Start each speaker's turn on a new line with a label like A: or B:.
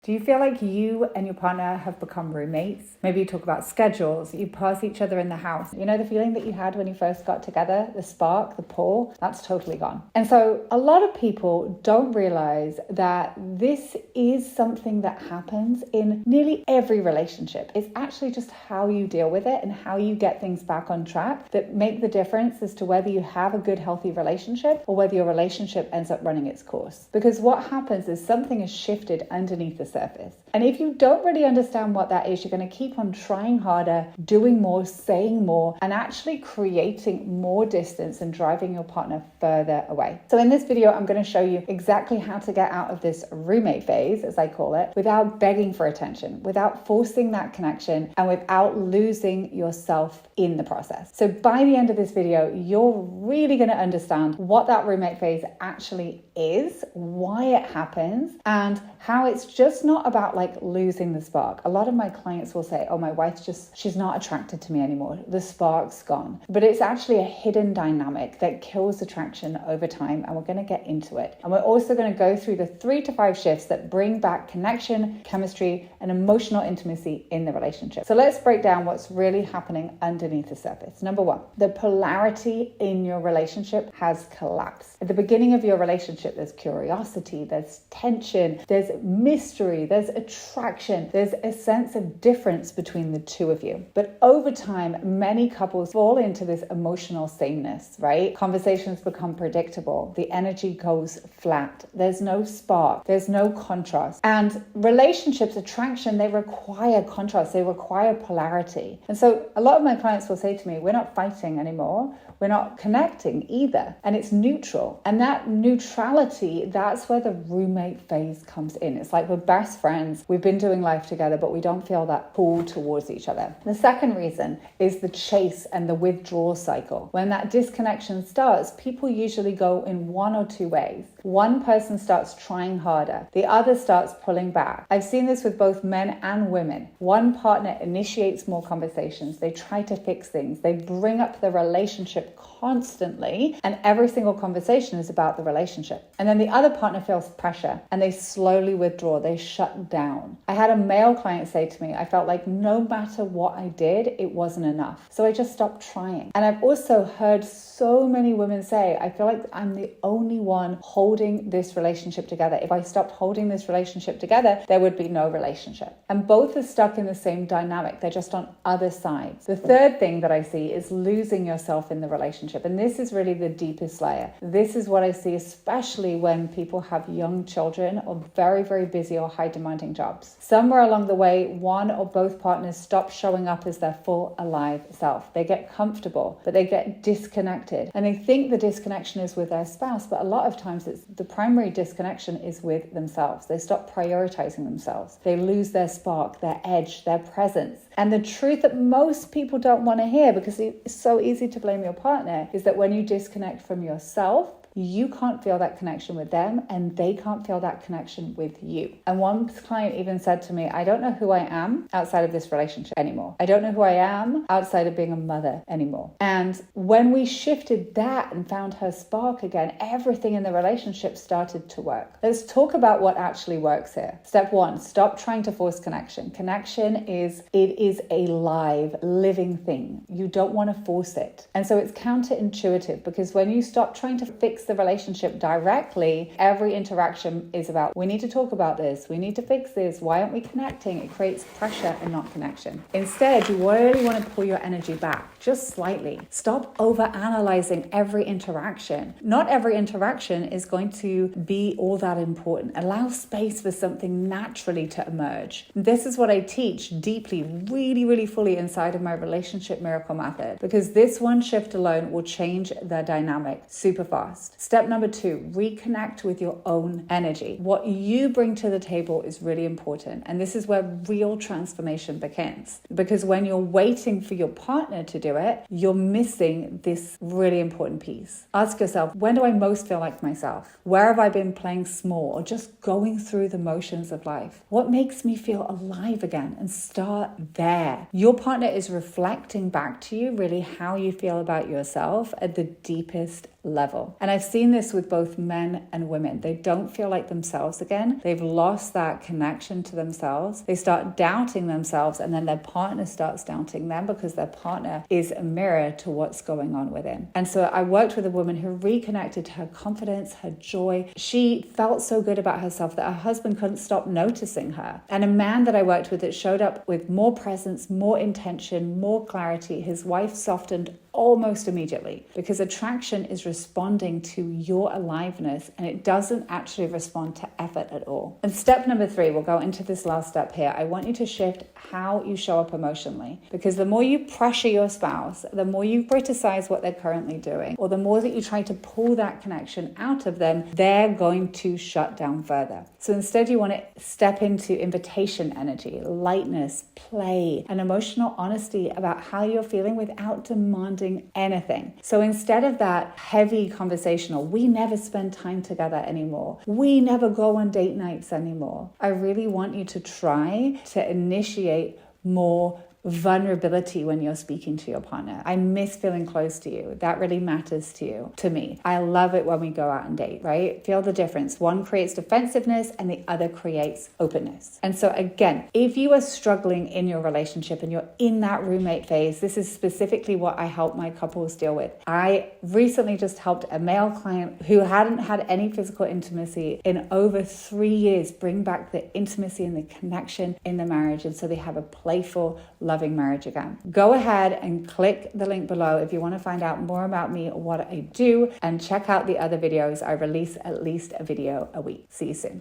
A: Do you feel like you and your partner have become roommates? Maybe you talk about schedules, you pass each other in the house. You know the feeling that you had when you first got together, the spark, the pull, that's totally gone. And so a lot of people don't realize that this is something that happens in nearly every relationship. It's actually just how you deal with it and how you get things back on track that make the difference as to whether you have a good, healthy relationship or whether your relationship ends up running its course. Because what happens is something is shifted underneath the surface. And if you don't really understand what that is, you're going to keep on trying harder, doing more, saying more, and actually creating more distance and driving your partner further away. So in this video, I'm going to show you exactly how to get out of this roommate phase, as I call it, without begging for attention, without forcing that connection, and without losing yourself in the process. So by the end of this video, you're really going to understand what that roommate phase actually is, why it happens, and how it's just not about like losing the spark. A lot of my clients will say, oh, my wife's she's not attracted to me anymore. The spark's gone. But it's actually a hidden dynamic that kills attraction over time. And we're going to get into it. And we're also going to go through the 3 to 5 shifts that bring back connection, chemistry, and emotional intimacy in the relationship. So let's break down what's really happening underneath the surface. Number 1, the polarity in your relationship has collapsed. At the beginning of your relationship, there's curiosity, there's tension, there's mystery, there's attraction, there's a sense of difference between the two of you. But over time, many couples fall into this emotional sameness, right? Conversations become predictable. The energy goes flat. There's no spark. There's no contrast. And relationships, attraction, they require contrast. They require polarity. And so a lot of my clients will say to me, we're not fighting anymore. We're not connecting either. And it's neutral. And that neutrality, that's where the roommate phase comes in. It's like we're best friends. We've been doing life together, but we don't feel that pull towards each other. The second reason is the chase and the withdrawal cycle. When that disconnection starts, people usually go in one or two ways. One person starts trying harder. The other starts pulling back. I've seen this with both men and women. One partner initiates more conversations. They try to fix things. They bring up the relationship constantly, and every single conversation is about the relationship. And then the other partner feels pressure and they slowly withdraw. They shut down. I had a male client say to me, I felt like no matter what I did, it wasn't enough. So I just stopped trying. And I've also heard so many women say, I feel like I'm the only one holding this relationship together. If I stopped holding this relationship together, there would be no relationship. And both are stuck in the same dynamic. They're just on other sides. The third thing that I see is losing yourself in the relationship. And this is really the deepest layer. This is what I see, especially when people have young children or very, very busy or high demanding jobs. Somewhere along the way, one or both partners stop showing up as their full alive self. They get comfortable, but they get disconnected. And they think the disconnection is with their spouse, but a lot of times it's the primary disconnection is with themselves. They stop prioritizing themselves. They lose their spark, their edge, their presence. And the truth that most people don't want to hear, because it's so easy to blame your partner, is that when you disconnect from yourself, you can't feel that connection with them and they can't feel that connection with you. And one client even said to me, I don't know who I am outside of this relationship anymore. I don't know who I am outside of being a mother anymore. And when we shifted that and found her spark again, everything in the relationship started to work. Let's talk about what actually works here. Step 1, stop trying to force connection. Connection is a live, living thing. You don't want to force it. And so it's counterintuitive, because when you stop trying to fix the relationship directly, every interaction is about, we need to talk about this, we need to fix this, why aren't we connecting? It creates pressure and not connection. Instead, you really want to pull your energy back just slightly. Stop over-analyzing every interaction. Not every interaction is going to be all that important. Allow space for something naturally to emerge. This is what I teach deeply, really, really fully inside of my Relationship Miracle Method, because this one shift alone will change the dynamic super fast. Step number 2, reconnect with your own energy. What you bring to the table is really important. And this is where real transformation begins. Because when you're waiting for your partner to do it, you're missing this really important piece. Ask yourself, when do I most feel like myself? Where have I been playing small or just going through the motions of life? What makes me feel alive again? And start there. Your partner is reflecting back to you really how you feel about yourself at the deepest level. And I've I've seen this with both men and women. They don't feel like themselves again. They've lost that connection to themselves. They start doubting themselves, and then their partner starts doubting them because their partner is a mirror to what's going on within. And so I worked with a woman who reconnected to her confidence, her joy. She felt so good about herself that her husband couldn't stop noticing her. And a man that I worked with that showed up with more presence, more intention, more clarity, his wife softened almost immediately, because attraction is responding to your aliveness, and it doesn't actually respond to effort at all. And step number 3, we'll go into this last step here. I want you to shift how you show up emotionally, because the more you pressure your spouse, the more you criticize what they're currently doing, or the more that you try to pull that connection out of them, they're going to shut down further. So instead, you want to step into invitation energy, lightness, play, and emotional honesty about how you're feeling without demanding anything. So instead of that heavy conversational, we never spend time together anymore, we never go on date nights anymore, I really want you to try to initiate more vulnerability when you're speaking to your partner. I miss feeling close to you. That really matters to me. I love it when we go out and date, right? Feel the difference. One creates defensiveness and the other creates openness. And so again, if you are struggling in your relationship and you're in that roommate phase, this is specifically what I help my couples deal with. I recently just helped a male client who hadn't had any physical intimacy in over 3 years bring back the intimacy and the connection in the marriage. And so they have a playful, loving marriage again. Go ahead and click the link below if you want to find out more about me, what I do, and check out the other videos. I release at least a video a week. See you soon.